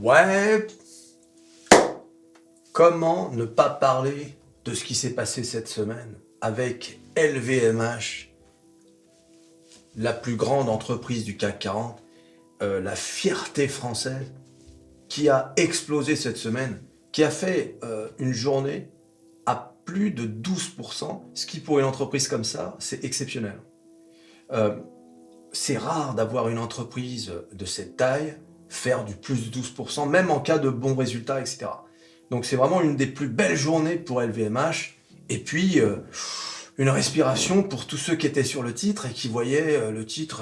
Ouais, comment ne pas parler de ce qui s'est passé cette semaine avec LVMH, la plus grande entreprise du CAC 40, la fierté française, qui a explosé cette semaine, qui a fait une journée à plus de 12%, ce qui pour une entreprise comme ça, c'est exceptionnel. C'est rare d'avoir une entreprise de cette taille faire du plus de 12%, même en cas de bons résultats, etc. Donc c'est vraiment une des plus belles journées pour LVMH. Et puis, une respiration pour tous ceux qui étaient sur le titre et qui voyaient le titre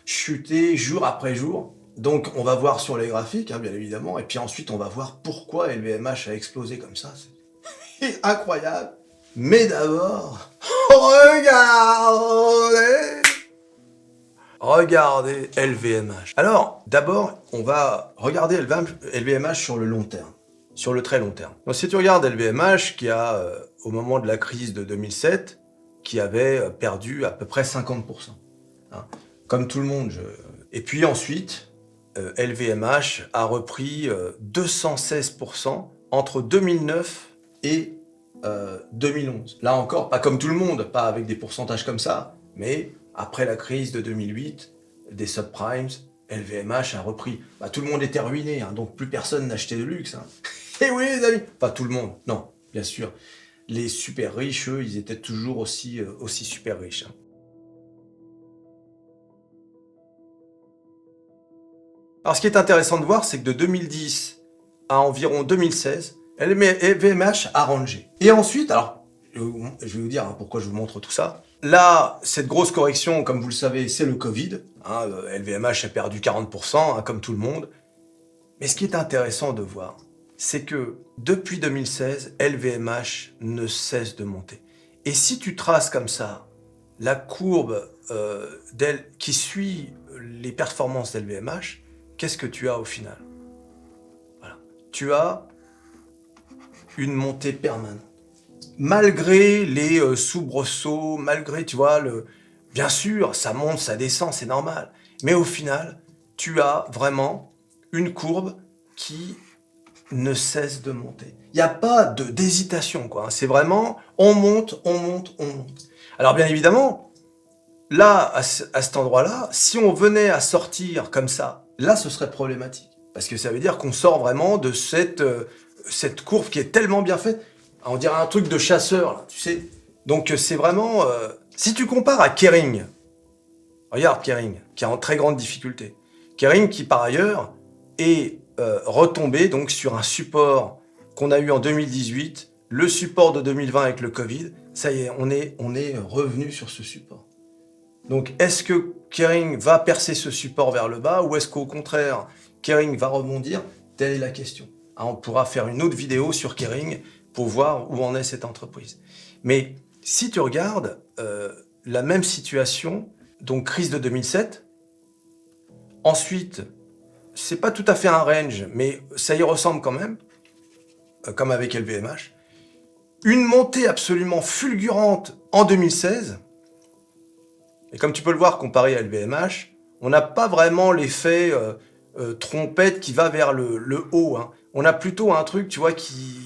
chuter jour après jour. Donc on va voir sur les graphiques, hein, bien évidemment, et puis ensuite on va voir pourquoi LVMH a explosé comme ça. C'est incroyable. Mais d'abord, regardez LVMH. Alors, d'abord, on va regarder LVMH sur le long terme, sur le très long terme. Donc, si tu regardes LVMH, qui a, au moment de la crise de 2007, qui avait perdu à peu près 50%. Hein. Comme tout le monde. Et puis ensuite, LVMH a repris 216% entre 2009 et 2011. Là encore, pas comme tout le monde, pas avec des pourcentages comme ça, mais après la crise de 2008, des subprimes, LVMH a repris. Bah, tout le monde était ruiné, hein, donc plus personne n'achetait de luxe. Hein. Et oui les amis, pas tout le monde, non, bien sûr. Les super riches, eux, ils étaient toujours aussi super riches. Hein. Alors ce qui est intéressant de voir, c'est que de 2010 à environ 2016, LVMH a rangé. Et ensuite, alors, je vais vous dire hein, pourquoi je vous montre tout ça. Là, cette grosse correction, comme vous le savez, c'est le Covid. Hein, LVMH a perdu 40%, hein, comme tout le monde. Mais ce qui est intéressant de voir, c'est que depuis 2016, LVMH ne cesse de monter. Et si tu traces comme ça la courbe qui suit les performances d'LVMH, qu'est-ce que tu as au final? Voilà. Tu as une montée permanente. Malgré les soubresauts, malgré, tu vois, bien sûr, ça monte, ça descend, c'est normal. Mais au final, tu as vraiment une courbe qui ne cesse de monter. Il n'y a pas d'hésitation, quoi. C'est vraiment, on monte, on monte, on monte. Alors bien évidemment, là, à cet endroit-là, si on venait à sortir comme ça, là, ce serait problématique. Parce que ça veut dire qu'on sort vraiment de cette courbe qui est tellement bien faite. On dirait un truc de chasseur, là, tu sais. Donc c'est vraiment... si tu compares à Kering, regarde Kering, qui est en très grande difficulté. Kering qui, par ailleurs, est retombé donc, sur un support qu'on a eu en 2018, le support de 2020 avec le Covid. Ça y est, on est revenu sur ce support. Donc, est-ce que Kering va percer ce support vers le bas ou est-ce qu'au contraire, Kering va rebondir? Telle est la question. Hein, on pourra faire une autre vidéo sur Kering pour voir où en est cette entreprise. Mais si tu regardes la même situation, donc crise de 2007, ensuite, c'est pas tout à fait un range, mais ça y ressemble quand même, comme avec LVMH, une montée absolument fulgurante en 2016. Et comme tu peux le voir comparé à LVMH, on n'a pas vraiment l'effet trompette qui va vers le haut. Hein. On a plutôt un truc, tu vois, qui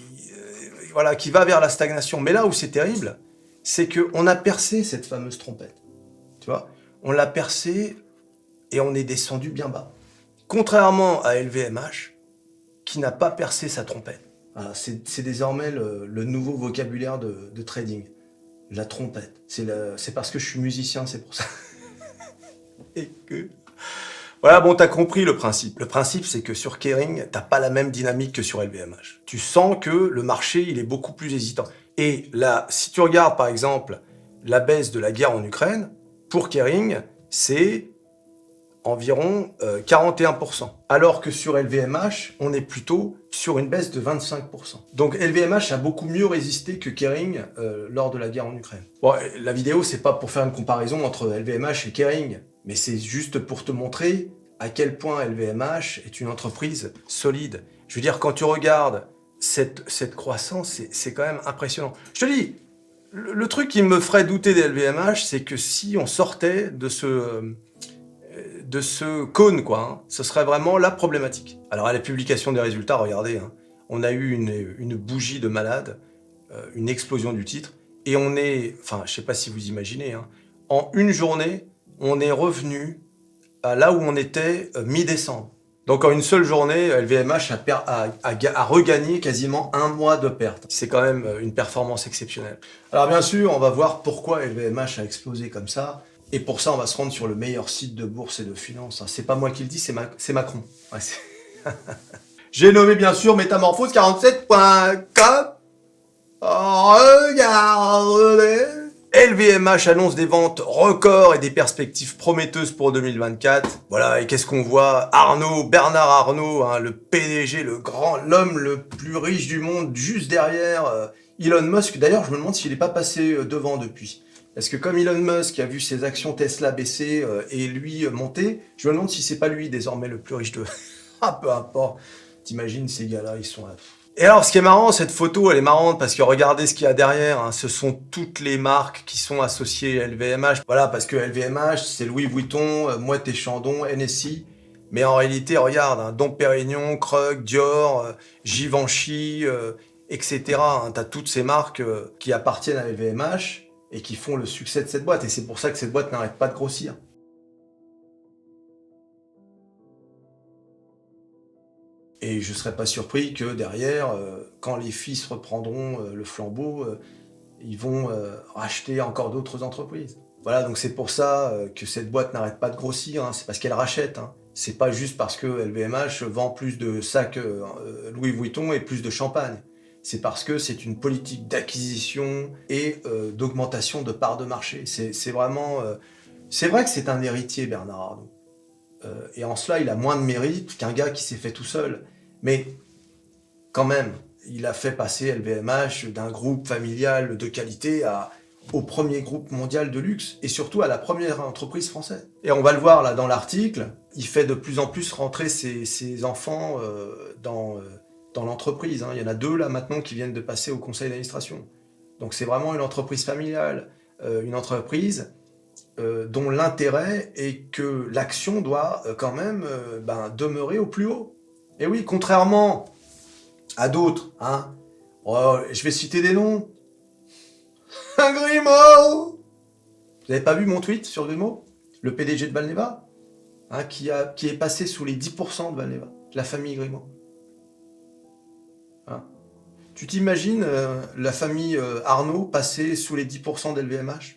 va vers la stagnation. Mais là où c'est terrible, c'est qu'on a percé cette fameuse trompette. Tu vois, on l'a percée et on est descendu bien bas. Contrairement à LVMH, qui n'a pas percé sa trompette. Voilà, c'est désormais le nouveau vocabulaire de trading. La trompette. C'est parce que je suis musicien, c'est pour ça. Et que... Voilà, bon, t'as compris le principe. Le principe, c'est que sur Kering, t'as pas la même dynamique que sur LVMH. Tu sens que le marché, il est beaucoup plus hésitant. Et là, si tu regardes, par exemple, la baisse de la guerre en Ukraine, pour Kering, c'est environ 41%. Alors que sur LVMH, on est plutôt sur une baisse de 25%. Donc LVMH a beaucoup mieux résisté que Kering lors de la guerre en Ukraine. Bon, la vidéo, c'est pas pour faire une comparaison entre LVMH et Kering, mais c'est juste pour te montrer à quel point LVMH est une entreprise solide. Je veux dire, quand tu regardes cette croissance, c'est quand même impressionnant. Je te dis, le truc qui me ferait douter des LVMH, c'est que si on sortait de de ce cône, quoi. Hein. Ce serait vraiment la problématique. Alors à la publication des résultats, regardez, hein, on a eu une bougie de malade, une explosion du titre, et on est, enfin, je sais pas si vous imaginez, hein, en une journée, on est revenu à là où on était mi-décembre. Donc en une seule journée, LVMH a regagné quasiment un mois de perte. C'est quand même une performance exceptionnelle. Alors bien sûr, on va voir pourquoi LVMH a explosé comme ça. Et pour ça, on va se rendre sur le meilleur site de bourse et de finance. C'est pas moi qui le dis, c'est Macron. Ouais, j'ai nommé bien sûr métamorphose47.com. Regardez. LVMH annonce des ventes records et des perspectives prometteuses pour 2024. Voilà, et qu'est-ce qu'on voit? Bernard Arnault, hein, le PDG, l'homme le plus riche du monde, juste derrière Elon Musk. D'ailleurs, je me demande s'il n'est pas passé devant depuis. Parce que comme Elon Musk a vu ses actions Tesla baisser et lui monter, je me demande si c'est pas lui désormais le plus riche de... Ah, peu importe. T'imagines, ces gars-là, ils sont là. Et alors, ce qui est marrant, cette photo, elle est marrante parce que regardez ce qu'il y a derrière. Hein, ce sont toutes les marques qui sont associées à LVMH. Voilà, parce que LVMH, c'est Louis Vuitton, Moët et Chandon, NSI. Mais en réalité, regarde, hein, Dom Pérignon, Krug, Dior, Givenchy, etc. Hein, t'as toutes ces marques qui appartiennent à LVMH et qui font le succès de cette boîte. Et c'est pour ça que cette boîte n'arrête pas de grossir. Et je ne serais pas surpris que derrière, quand les fils reprendront le flambeau, ils vont racheter encore d'autres entreprises. Voilà, donc c'est pour ça que cette boîte n'arrête pas de grossir, hein, c'est parce qu'elle rachète. Hein. C'est pas juste parce que LVMH vend plus de sacs Louis Vuitton et plus de champagne. C'est parce que c'est une politique d'acquisition et d'augmentation de parts de marché. C'est vraiment... c'est vrai que c'est un héritier, Bernard Arnault. Et en cela, il a moins de mérite qu'un gars qui s'est fait tout seul. Mais quand même, il a fait passer LVMH d'un groupe familial de qualité au premier groupe mondial de luxe, et surtout à la première entreprise française. Et on va le voir là dans l'article, il fait de plus en plus rentrer ses enfants dans l'entreprise. Hein. Il y en a 2 là maintenant qui viennent de passer au conseil d'administration. Donc c'est vraiment une entreprise familiale, une entreprise dont l'intérêt est que l'action doit quand même demeurer au plus haut. Et oui, contrairement à d'autres, hein, je vais citer des noms. Un Grimaud. Vous n'avez pas vu mon tweet sur Grimaud? Le PDG de Valneva, hein, qui est passé sous les 10% de Valneva, la famille Grimaud. Hein. Tu t'imagines la famille Arnault passer sous les 10% d'LVMH?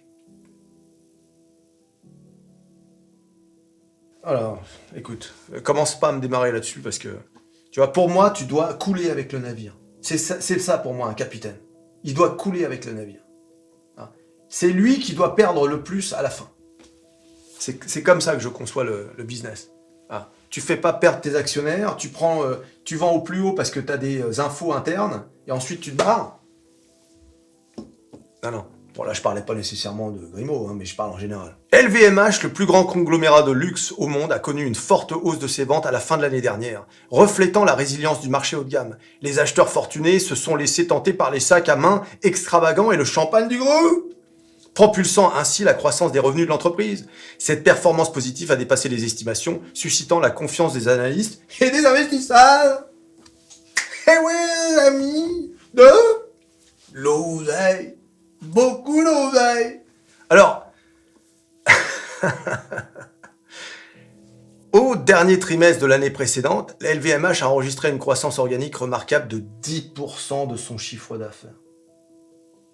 Alors, écoute, commence pas à me démarrer là-dessus parce que, tu vois, pour moi, tu dois couler avec le navire. C'est ça pour moi, un capitaine. Il doit couler avec le navire. Hein. C'est lui qui doit perdre le plus à la fin. C'est comme ça que je conçois le business. Hein. Tu fais pas perdre tes actionnaires, tu vends au plus haut parce que tu as des infos internes, et ensuite tu te barres. Non, non. Bon, là, je parlais pas nécessairement de Grimaud, hein, mais je parle en général. LVMH, le plus grand conglomérat de luxe au monde, a connu une forte hausse de ses ventes à la fin de l'année dernière, reflétant la résilience du marché haut de gamme. Les acheteurs fortunés se sont laissés tenter par les sacs à main extravagants et le champagne du groupe, propulsant ainsi la croissance des revenus de l'entreprise. Cette performance positive a dépassé les estimations, suscitant la confiance des analystes et des investisseurs. Eh oui, amis, de l'oseille. Beaucoup d'oseille. Alors, au dernier trimestre de l'année précédente, la LVMH a enregistré une croissance organique remarquable de 10% de son chiffre d'affaires.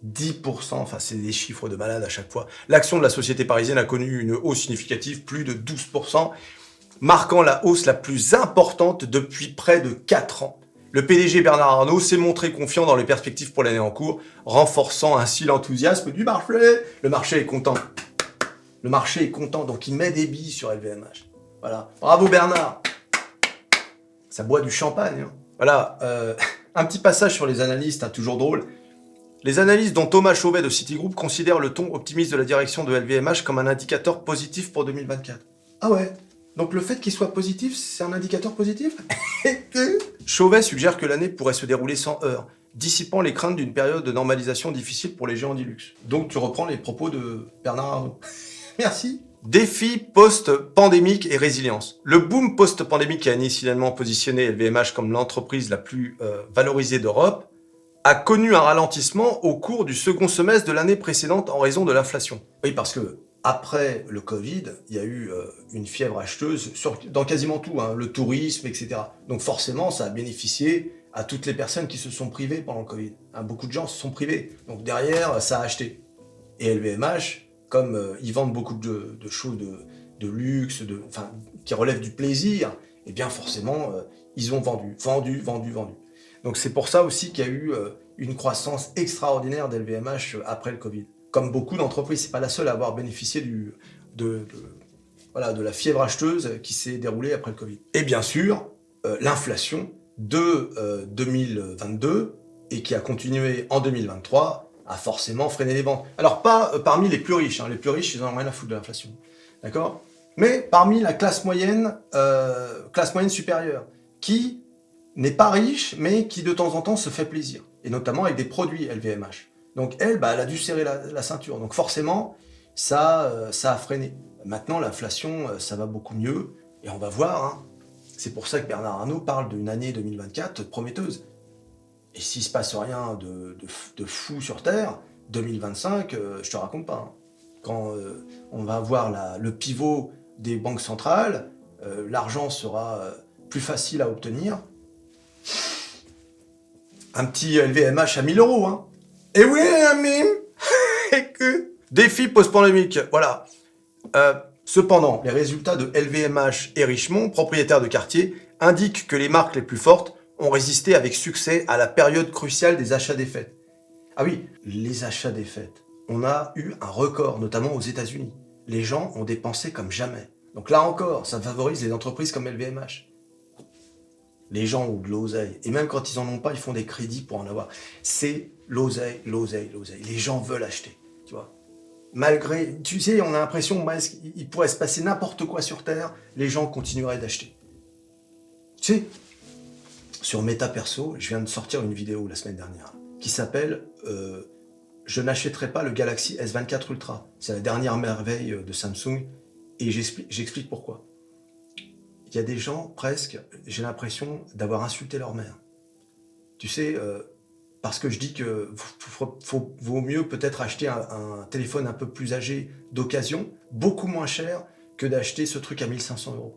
10%, enfin c'est des chiffres de malade à chaque fois. L'action de la société parisienne a connu une hausse significative, plus de 12%, marquant la hausse la plus importante depuis près de 4 ans. Le PDG Bernard Arnault s'est montré confiant dans les perspectives pour l'année en cours, renforçant ainsi l'enthousiasme du marché. Le marché est content. Le marché est content, donc il met des billes sur LVMH. Voilà. Bravo Bernard. Ça boit du champagne. Hein. Voilà. Un petit passage sur les analystes, hein, toujours drôle. Les analystes dont Thomas Chauvet de Citigroup considèrent le ton optimiste de la direction de LVMH comme un indicateur positif pour 2024. Ah ouais? Donc le fait qu'il soit positif, c'est un indicateur positif? Chauvet suggère que l'année pourrait se dérouler sans heurts, dissipant les craintes d'une période de normalisation difficile pour les géants du luxe. Donc tu reprends les propos de Bernard Arnault. Merci. Défi post-pandémique et résilience. Le boom post-pandémique qui a initialement positionné LVMH comme l'entreprise la plus valorisée d'Europe a connu un ralentissement au cours du second semestre de l'année précédente en raison de l'inflation. Oui, parce que après le Covid, il y a eu une fièvre acheteuse dans quasiment tout, hein, le tourisme, etc. Donc forcément, ça a bénéficié à toutes les personnes qui se sont privées pendant le Covid. Hein, beaucoup de gens se sont privés. Donc derrière, ça a acheté. Et LVMH, comme ils vendent beaucoup de choses de luxe, qui relèvent du plaisir, et bien forcément, ils ont vendu. Donc c'est pour ça aussi qu'il y a eu une croissance extraordinaire d'LVMH après le Covid. Comme beaucoup d'entreprises, c'est pas la seule à avoir bénéficié de la fièvre acheteuse qui s'est déroulée après le Covid. Et bien sûr, l'inflation de 2022 et qui a continué en 2023 a forcément freiné les ventes. Alors pas parmi les plus riches, hein. Les plus riches, ils en ont rien à foutre de l'inflation, d'accord ? Mais parmi la classe moyenne supérieure, qui n'est pas riche, mais qui de temps en temps se fait plaisir, et notamment avec des produits LVMH. Donc elle, elle a dû serrer la ceinture. Donc forcément, ça a freiné. Maintenant, l'inflation, ça va beaucoup mieux, et on va voir. Hein. C'est pour ça que Bernard Arnault parle d'une année 2024 prometteuse. Et s'il se passe rien de fou sur Terre, 2025, je te raconte pas. Hein. Quand on va avoir le pivot des banques centrales, l'argent sera plus facile à obtenir. Un petit LVMH à 1000 €, hein. Et oui, défi post-pandémique, voilà. Cependant, les résultats de LVMH et Richemont, propriétaires de quartier, indiquent que les marques les plus fortes ont résisté avec succès à la période cruciale des achats des fêtes. Ah oui, les achats des fêtes. On a eu un record, notamment aux États-Unis. Les gens ont dépensé comme jamais. Donc là encore, ça favorise les entreprises comme LVMH. Les gens ont de l'oseille. Et même quand ils en ont pas, ils font des crédits pour en avoir. C'est l'oseille. Les gens veulent acheter, tu vois. Malgré, tu sais, on a l'impression qu'il pourrait se passer n'importe quoi sur Terre, les gens continueraient d'acheter. Tu sais, sur Meta Perso, je viens de sortir une vidéo la semaine dernière qui s'appelle « Je n'achèterai pas le Galaxy S24 Ultra ». C'est la dernière merveille de Samsung et j'explique pourquoi. Il y a des gens, presque, j'ai l'impression d'avoir insulté leur mère. Tu sais, parce que je dis que vaut mieux peut-être acheter un téléphone un peu plus âgé d'occasion, beaucoup moins cher, que d'acheter ce truc à 1500 €.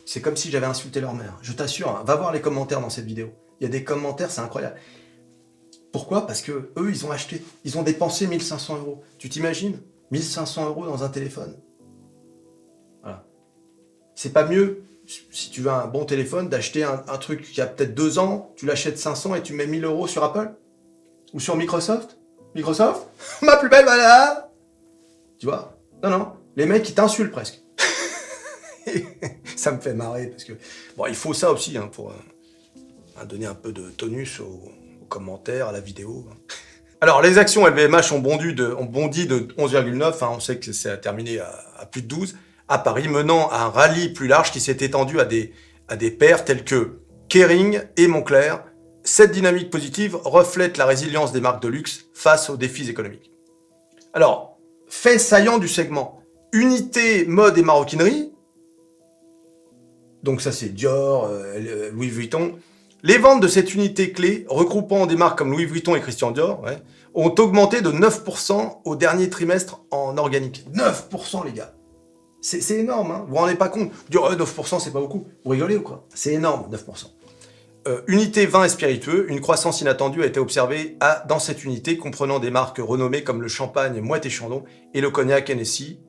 C'est comme si j'avais insulté leur mère. Je t'assure, hein, va voir les commentaires dans cette vidéo. Il y a des commentaires, c'est incroyable. Pourquoi ? Parce que eux, ils ont acheté. Ils ont dépensé 1500 €. Tu t'imagines ? 1500 € dans un téléphone. Voilà. C'est pas mieux, si tu veux un bon téléphone, d'acheter un truc qui a peut-être 2 ans, tu l'achètes 500 et tu mets 1000 € sur Apple ? Ou sur Microsoft ? Microsoft ? Ma plus belle balade ! Tu vois ? Non. Les mecs, ils t'insultent presque. Ça me fait marrer parce que... Bon, il faut ça aussi hein, pour donner un peu de tonus aux commentaires, à la vidéo. Alors, les actions LVMH ont bondi de 11,9, hein, on sait que c'est terminé à plus de 12, à Paris, menant à un rallye plus large qui s'est étendu à des pairs tels que Kering et Moncler. Cette dynamique positive reflète la résilience des marques de luxe face aux défis économiques. Alors, fait saillant du segment, unité, mode et maroquinerie, donc ça c'est Dior, Louis Vuitton. Les ventes de cette unité clé, regroupant des marques comme Louis Vuitton et Christian Dior, ont augmenté de 9% au dernier trimestre en organique. 9% les gars. C'est énorme, hein. Vous vous rendez pas compte. Dire 9% c'est pas beaucoup. Vous rigolez ou quoi? C'est énorme, 9%. Unité vin et spiritueux, une croissance inattendue a été observée dans cette unité, comprenant des marques renommées comme le champagne Moët et Chandon et le cognac Hennessy,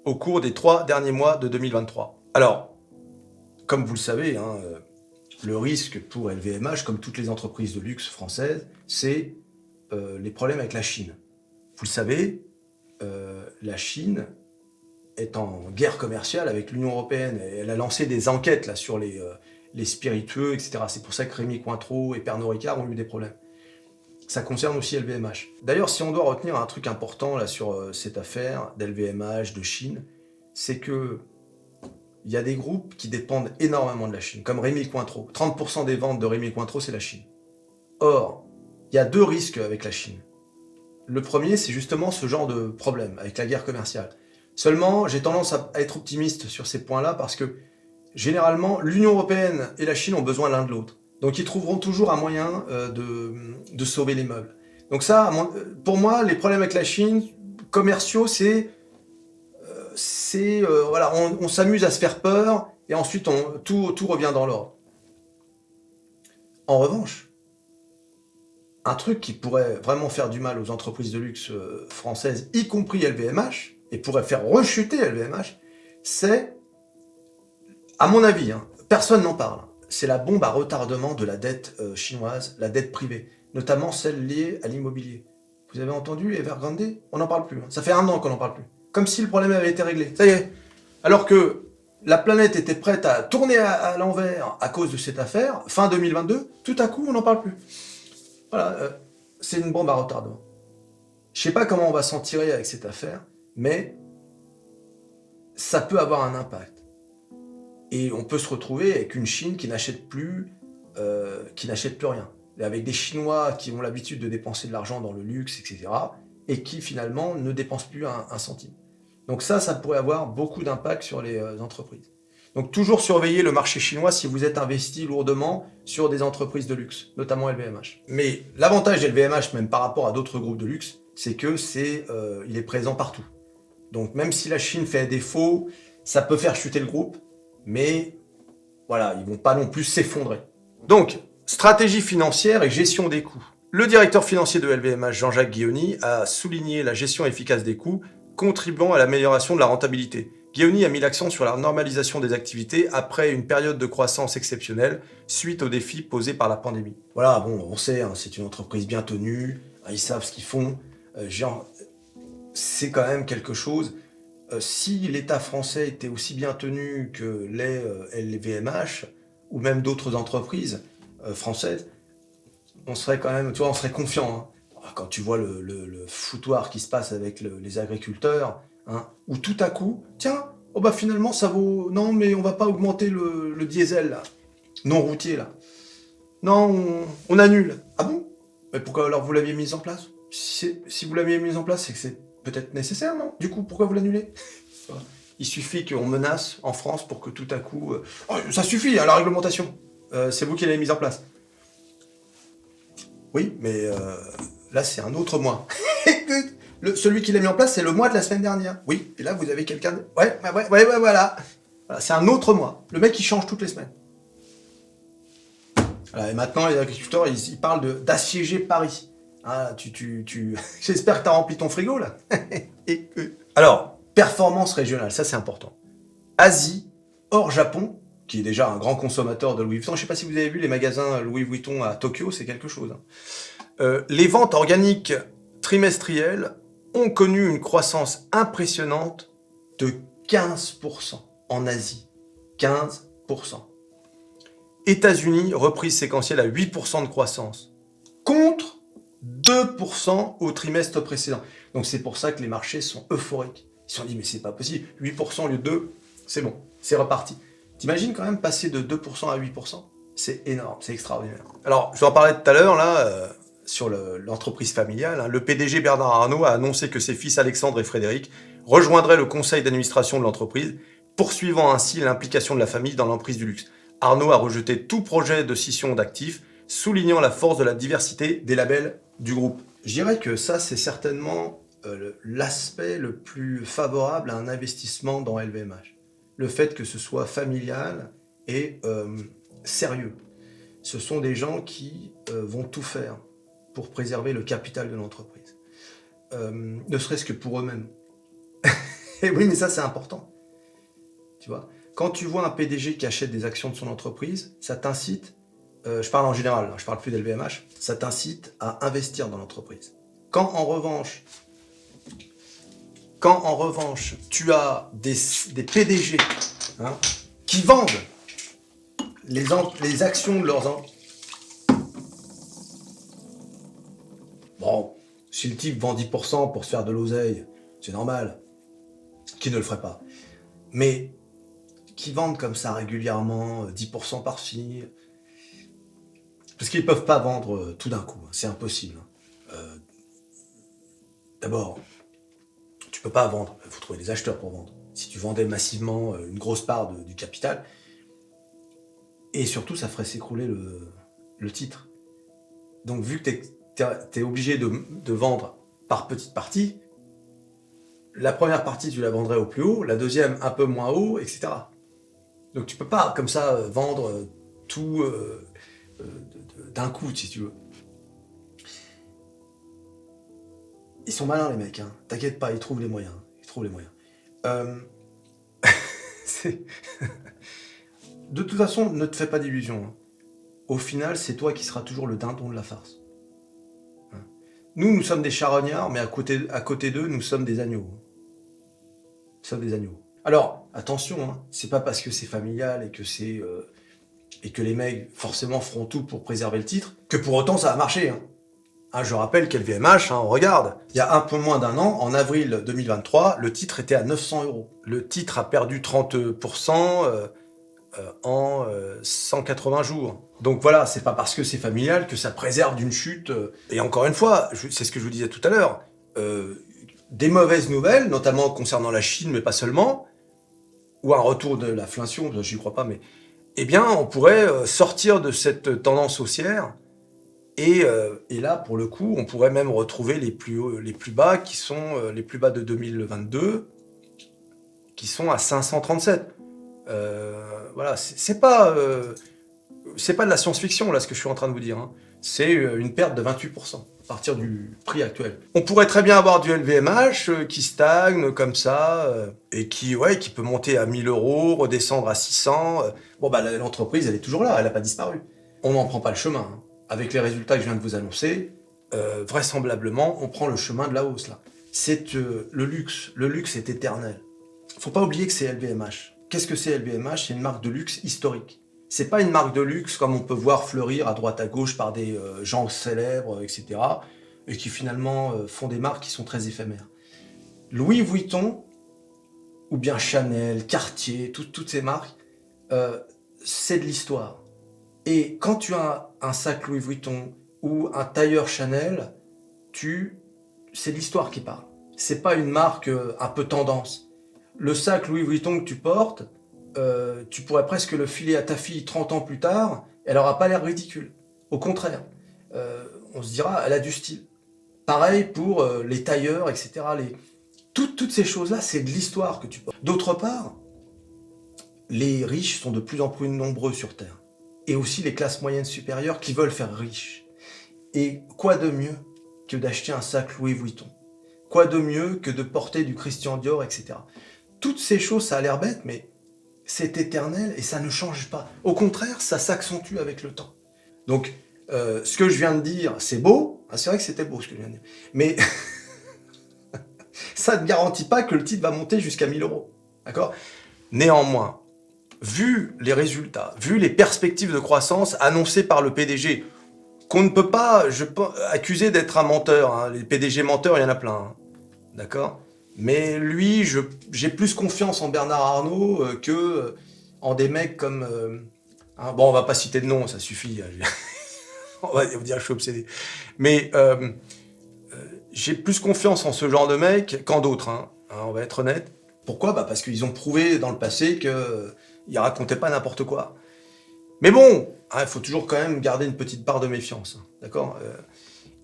au cours des 3 derniers mois de 2023. Alors, comme vous le savez, hein, le risque pour LVMH, comme toutes les entreprises de luxe françaises, c'est les problèmes avec la Chine. Vous le savez, la Chine est en guerre commerciale avec l'Union européenne. Et elle a lancé des enquêtes là, sur les spiritueux, etc. C'est pour ça que Rémy Cointreau et Pernod Ricard ont eu des problèmes. Ça concerne aussi LVMH. D'ailleurs, si on doit retenir un truc important là, sur cette affaire d'LVMH, de Chine, c'est que il y a des groupes qui dépendent énormément de la Chine, comme Rémy Cointreau. 30% des ventes de Rémy Cointreau, c'est la Chine. Or, il y a 2 risques avec la Chine. Le premier, c'est justement ce genre de problème avec la guerre commerciale. Seulement, j'ai tendance à être optimiste sur ces points-là parce que, généralement, l'Union européenne et la Chine ont besoin l'un de l'autre. Donc, ils trouveront toujours un moyen de sauver les meubles. Donc ça, pour moi, les problèmes avec la Chine, commerciaux, voilà, on s'amuse à se faire peur et ensuite tout revient dans l'ordre. En revanche, un truc qui pourrait vraiment faire du mal aux entreprises de luxe françaises, y compris LVMH, et pourrait faire rechuter LVMH, c'est, à mon avis, hein, personne n'en parle, c'est la bombe à retardement de la dette chinoise, la dette privée, notamment celle liée à l'immobilier. Vous avez entendu Evergrande? On n'en parle plus. Hein. Ça fait 1 an qu'on n'en parle plus. Comme si le problème avait été réglé. Ça y est. Alors que la planète était prête à tourner à l'envers à cause de cette affaire, fin 2022, tout à coup, on n'en parle plus. Voilà, c'est une bombe à retardement. Je sais pas comment on va s'en tirer avec cette affaire, mais ça peut avoir un impact. Et on peut se retrouver avec une Chine qui n'achète plus rien. Et avec des Chinois qui ont l'habitude de dépenser de l'argent dans le luxe, etc., et qui finalement ne dépensent plus un centime. Donc ça pourrait avoir beaucoup d'impact sur les entreprises. Donc toujours surveiller le marché chinois si vous êtes investi lourdement sur des entreprises de luxe, notamment LVMH. Mais l'avantage d'LVMH, même par rapport à d'autres groupes de luxe, c'est que il est présent partout. Donc même si la Chine fait défaut, ça peut faire chuter le groupe, mais voilà, ils vont pas non plus s'effondrer. Donc, stratégie financière et gestion des coûts. Le directeur financier de LVMH, Jean-Jacques Guillauny, a souligné la gestion efficace des coûts, contribuant à l'amélioration de la rentabilité. Guillauny a mis l'accent sur la normalisation des activités après une période de croissance exceptionnelle suite aux défis posés par la pandémie. Voilà, bon, on sait, hein, c'est une entreprise bien tenue, ils savent ce qu'ils font, c'est quand même quelque chose. Si l'État français était aussi bien tenu que les LVMH, ou même d'autres entreprises françaises, on serait quand même, tu vois, on serait confiant. Hein. Quand tu vois le foutoir qui se passe avec les agriculteurs, hein, où tout à coup, tiens, oh bah finalement ça vaut, non mais on va pas augmenter le diesel là, non routier là. Non, on annule. Ah bon? Mais pourquoi alors vous l'aviez mis en place? Si vous l'aviez mis en place, c'est que c'est peut-être nécessaire, non? Du coup, pourquoi vous l'annulez? Il suffit qu'on menace en France pour que tout à coup... Oh, ça suffit, hein, la réglementation. C'est vous qui l'avez mise en place. Oui, mais là, c'est un autre mois. Celui qui l'a mis en place, c'est le mois de la semaine dernière. Oui, et là, vous avez quelqu'un... Ouais, voilà. Voilà, c'est un autre mois. Le mec, il change toutes les semaines. Voilà, et maintenant, les agriculteurs, ils parlent d'assiéger Paris. Ah, J'espère que tu as rempli ton frigo, là. Alors, performance régionale, ça c'est important. Asie, hors Japon, qui est déjà un grand consommateur de Louis Vuitton. Je ne sais pas si vous avez vu les magasins Louis Vuitton à Tokyo, c'est quelque chose. Hein. Les ventes organiques trimestrielles ont connu une croissance impressionnante de 15% en Asie. 15%. États-Unis, reprise séquentielle à 8% de croissance, contre 2% au trimestre précédent. Donc c'est pour ça que les marchés sont euphoriques. Ils se sont dit, mais c'est pas possible, 8% au lieu de 2, c'est bon, c'est reparti. T'imagines quand même passer de 2% à 8%? C'est énorme, c'est extraordinaire. Alors, je vous en parlais tout à l'heure, là, sur l'entreprise familiale. Hein. Le PDG Bernard Arnault a annoncé que ses fils Alexandre et Frédéric rejoindraient le conseil d'administration de l'entreprise, poursuivant ainsi l'implication de la famille dans l'emprise du luxe. Arnault a rejeté tout projet de scission d'actifs, soulignant la force de la diversité des labels du groupe. Je dirais que ça, c'est certainement l'aspect le plus favorable à un investissement dans LVMH. Le fait que ce soit familial et sérieux. Ce sont des gens qui vont tout faire pour préserver le capital de l'entreprise. Ne serait-ce que pour eux-mêmes. Et oui, mais ça, c'est important. Tu vois, quand tu vois un PDG qui achète des actions de son entreprise, ça t'incite, je parle en général, je parle plus d'LVMH, ça t'incite à investir dans l'entreprise. Quand en revanche, tu as des PDG hein, qui vendent les actions de leurs entreprises, bon, si le type vend 10% pour se faire de l'oseille, c'est normal, qui ne le ferait pas. Mais qui vendent comme ça régulièrement, 10% par-ci, parce qu'ils ne peuvent pas vendre tout d'un coup, c'est impossible. D'abord, tu peux pas vendre, il faut trouver des acheteurs pour vendre. Si tu vendais massivement une grosse part du capital, et surtout, ça ferait s'écrouler le titre. Donc, vu que tu es obligé de vendre par petites parties, la première partie, tu la vendrais au plus haut, la deuxième un peu moins haut, etc. Donc, tu peux pas, comme ça, vendre tout d'un coup, si tu veux. Ils sont malins, les mecs, hein. T'inquiète pas, ils trouvent les moyens. Ils trouvent les moyens. De toute façon, ne te fais pas d'illusions. Hein. Au final, c'est toi qui seras toujours le dindon de la farce. Hein. Nous sommes des charognards, mais à côté d'eux, nous sommes des agneaux. Nous sommes des agneaux. Alors, attention, hein, c'est pas parce que c'est familial et que les mecs forcément feront tout pour préserver le titre que pour autant ça va marcher. Hein. Hein, je rappelle qu'LVMH, on regarde, il y a un peu moins d'un an, en avril 2023, le titre était à 900 €. Le titre a perdu 30% en 180 jours. Donc voilà, c'est pas parce que c'est familial que ça préserve d'une chute. Et encore une fois, c'est ce que je vous disais tout à l'heure, des mauvaises nouvelles, notamment concernant la Chine, mais pas seulement, ou un retour de l'inflation, j'y crois pas, mais eh bien, on pourrait sortir de cette tendance haussière. Et là, pour le coup, on pourrait même retrouver les plus bas qui sont les plus bas de 2022, qui sont à 537. Voilà, c'est pas de la science-fiction là ce que je suis en train de vous dire. Hein. C'est une perte de 28% à partir du prix actuel. On pourrait très bien avoir du LVMH qui stagne comme ça et qui peut monter à 1000 €, redescendre à 600. Bon bah l'entreprise elle est toujours là, elle n'a pas disparu. On n'en prend pas le chemin. Hein. Avec les résultats que je viens de vous annoncer, vraisemblablement, on prend le chemin de la hausse, là. C'est le luxe. Le luxe est éternel. Faut pas oublier que c'est LVMH. Qu'est-ce que c'est LVMH? C'est une marque de luxe historique. C'est pas une marque de luxe comme on peut voir fleurir à droite à gauche par des gens célèbres, etc. Et qui finalement font des marques qui sont très éphémères. Louis Vuitton, ou bien Chanel, Cartier, toutes ces marques, c'est de l'histoire. Et quand tu as un sac Louis Vuitton ou un tailleur Chanel, c'est l'histoire qui parle. C'est pas une marque un peu tendance. Le sac Louis Vuitton que tu portes, tu pourrais presque le filer à ta fille 30 ans plus tard, elle aura pas l'air ridicule. Au contraire, on se dira, elle a du style. Pareil pour les tailleurs, etc. Toutes ces choses-là, c'est de l'histoire que tu portes. D'autre part, les riches sont de plus en plus nombreux sur Terre. Et aussi les classes moyennes supérieures qui veulent faire riches. Et quoi de mieux que d'acheter un sac Louis Vuitton? Quoi de mieux que de porter du Christian Dior, etc. Toutes ces choses, ça a l'air bête, mais c'est éternel et ça ne change pas. Au contraire, ça s'accentue avec le temps. Donc, ce que je viens de dire, c'est beau. Ah, c'est vrai que c'était beau ce que je viens de dire. Mais ça ne garantit pas que le titre va monter jusqu'à 1000 €. D'accord? Néanmoins, vu les résultats, vu les perspectives de croissance annoncées par le PDG, qu'on ne peut pas accuser d'être un menteur. Hein. Les PDG menteurs, il y en a plein. Hein. D'accord? Mais lui, j'ai plus confiance en Bernard Arnault que en des mecs comme... hein, bon, on va pas citer de nom, ça suffit. On va vous dire que je suis obsédé. Mais j'ai plus confiance en ce genre de mecs qu'en d'autres. Hein. Hein, on va être honnête. Pourquoi? Bah parce qu'ils ont prouvé dans le passé qu'ils racontaient pas n'importe quoi. Mais bon, il faut toujours quand même garder une petite part de méfiance, hein, d'accord?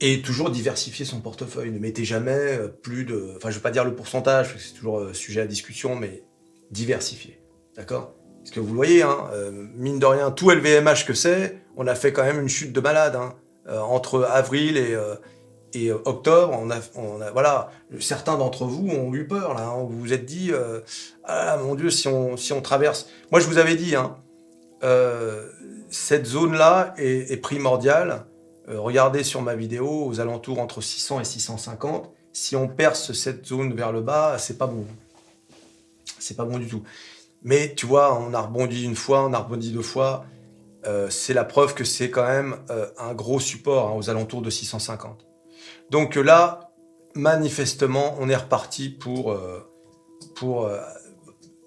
Et toujours diversifier son portefeuille. Ne mettez jamais plus de... Enfin, je ne vais pas dire le pourcentage, parce que c'est toujours sujet à discussion, mais diversifier, d'accord? Parce que vous le voyez, hein, mine de rien, tout LVMH que c'est, on a fait quand même une chute de malade. Hein, entre avril et octobre, voilà, certains d'entre vous ont eu peur, là. Hein, vous vous êtes dit, ah mon Dieu, si on traverse... Moi, je vous avais dit, hein, cette zone-là est primordiale. Regardez sur ma vidéo, aux alentours entre 600 et 650. Si on perce cette zone vers le bas, c'est pas bon. C'est pas bon du tout. Mais tu vois, on a rebondi une fois, on a rebondi deux fois. C'est la preuve que c'est quand même un gros support hein, aux alentours de 650. Donc là, manifestement, on est reparti pour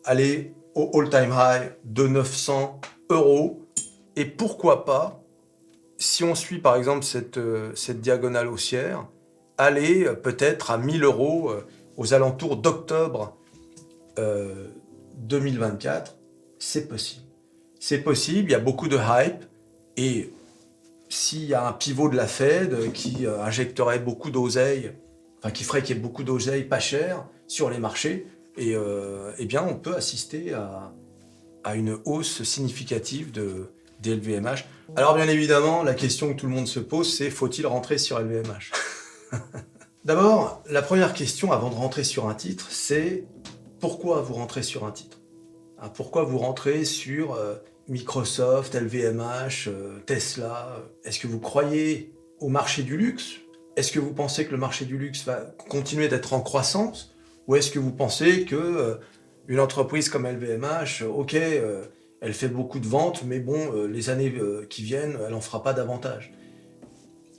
aller au all-time high de 900 €. Et pourquoi pas, si on suit par exemple cette diagonale haussière, aller peut-être à 1000 € aux alentours d'octobre 2024, c'est possible. C'est possible, il y a beaucoup de hype, et s'il y a un pivot de la Fed qui injecterait beaucoup d'oseille, enfin qui ferait qu'il y ait beaucoup d'oseille pas cher sur les marchés, et eh bien on peut assister à une hausse significative des LVMH. Alors bien évidemment, la question que tout le monde se pose, c'est faut-il rentrer sur LVMH? D'abord, la première question avant de rentrer sur un titre, c'est pourquoi vous rentrez sur un titre? Pourquoi vous rentrez sur Microsoft, LVMH, Tesla? Est-ce que vous croyez au marché du luxe? Est-ce que vous pensez que le marché du luxe va continuer d'être en croissance? Ou est-ce que vous pensez que une entreprise comme LVMH, ok, elle fait beaucoup de ventes, mais bon, les années qui viennent, elle n'en fera pas davantage?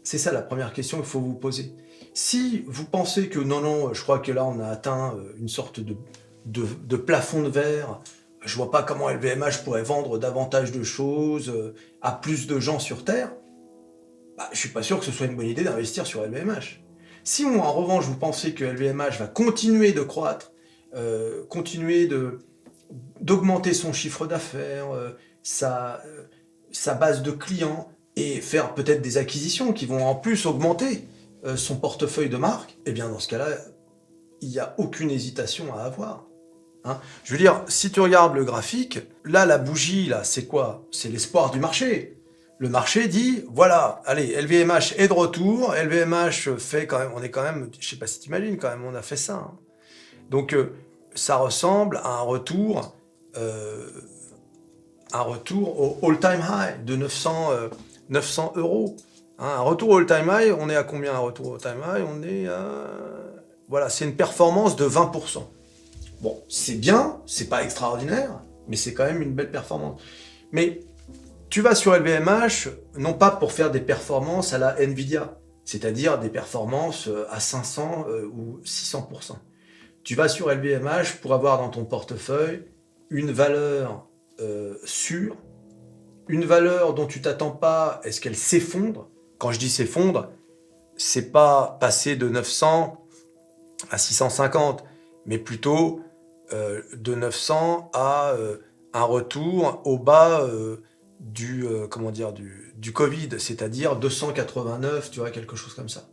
C'est ça la première question qu'il faut vous poser. Si vous pensez que non, je crois que là on a atteint une sorte de plafond de verre, je vois pas comment LVMH pourrait vendre davantage de choses à plus de gens sur Terre, je suis pas sûr que ce soit une bonne idée d'investir sur LVMH. Si en revanche vous pensez que LVMH va continuer de croître, continuer d'augmenter son chiffre d'affaires, sa base de clients, et faire peut-être des acquisitions qui vont en plus augmenter son portefeuille de marque, eh bien dans ce cas-là, il n'y a aucune hésitation à avoir. Je veux dire, si tu regardes le graphique, là, la bougie, là, c'est quoi? C'est l'espoir du marché. Le marché dit, voilà, allez, LVMH est de retour, LVMH fait quand même, on est quand même, je sais pas si t'imagines, quand même, on a fait ça. Donc, ça ressemble à un retour au all-time high de 900 euros. Un retour au all-time high, on est à combien un retour au all-time high? On est à... Voilà, c'est une performance de 20%. Bon, c'est bien, c'est pas extraordinaire, mais c'est quand même une belle performance. Mais tu vas sur LVMH, non pas pour faire des performances à la Nvidia, c'est-à-dire des performances à 500 ou 600%. Tu vas sur LVMH pour avoir dans ton portefeuille une valeur sûre, une valeur dont tu t'attends pas à ce qu'elle s'effondre. Quand je dis s'effondre, c'est pas passer de 900 à 650, mais plutôt de 900 à un retour au bas du Covid, c'est-à-dire 289, tu vois, quelque chose comme ça.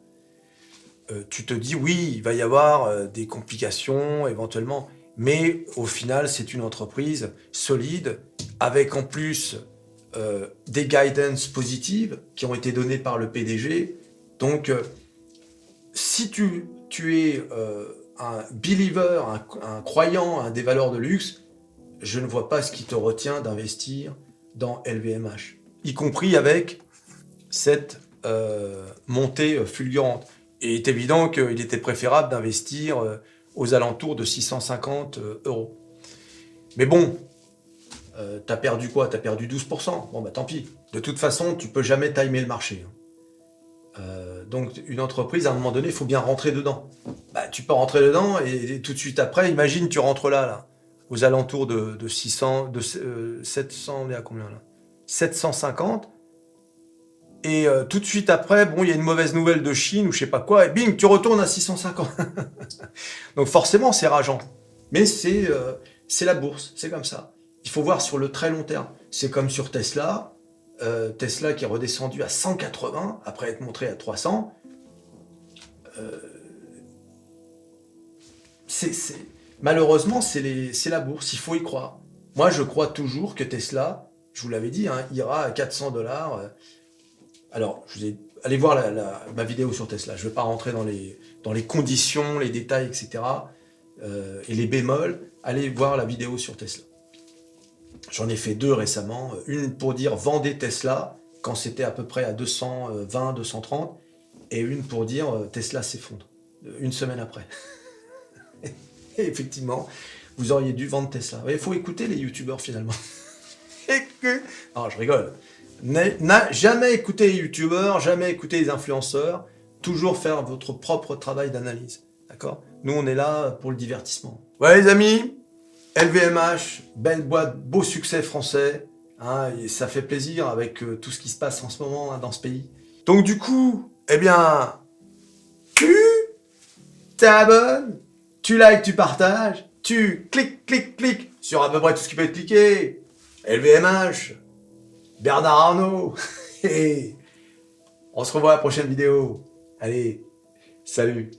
Tu te dis, oui, il va y avoir des complications éventuellement, mais au final, c'est une entreprise solide, avec en plus des guidance positives qui ont été données par le PDG. Donc, si tu es un believer, un croyant des valeurs de luxe, je ne vois pas ce qui te retient d'investir dans LVMH, y compris avec cette montée fulgurante. Et il est évident qu'il était préférable d'investir aux alentours de 650 euros. Mais bon, t'as perdu quoi? T'as perdu 12%. Bon, tant pis. De toute façon, tu peux jamais timer le marché. Donc une entreprise, à un moment donné, il faut bien rentrer dedans. Tu peux rentrer dedans et tout de suite après, imagine tu rentres là, aux alentours de 600, de 700, on est à combien là? 750. Et tout de suite après, bon, il y a une mauvaise nouvelle de Chine ou je sais pas quoi, et bing, tu retournes à 650. Donc forcément, c'est rageant. Mais c'est la bourse, c'est comme ça. Il faut voir sur le très long terme. C'est comme sur Tesla. Tesla qui est redescendu à 180 après être montré à 300. Malheureusement, c'est la bourse, il faut y croire. Moi, je crois toujours que Tesla, je vous l'avais dit, ira à 400 $. Alors, allez voir ma vidéo sur Tesla. Je ne vais pas rentrer dans les conditions, les détails, etc. Et les bémols. Allez voir la vidéo sur Tesla. J'en ai fait 2 récemment. Une pour dire vendez Tesla quand c'était à peu près à 220, 230. Et une pour dire Tesla s'effondre. Une semaine après. Et effectivement, vous auriez dû vendre Tesla. Il faut écouter les youtubeurs finalement. Non, je rigole. Jamais écouter les youtubeurs, jamais écouter les influenceurs. Toujours faire votre propre travail d'analyse. D'accord? Nous, on est là pour le divertissement. Ouais, les amis, LVMH, belle boîte, beau succès français. Et ça fait plaisir avec tout ce qui se passe en ce moment dans ce pays. Donc du coup, eh bien, tu t'abonnes tu likes, tu partages, tu cliques sur à peu près tout ce qui peut être cliqué. LVMH, Bernard Arnault. Et on se revoit à la prochaine vidéo. Allez, salut.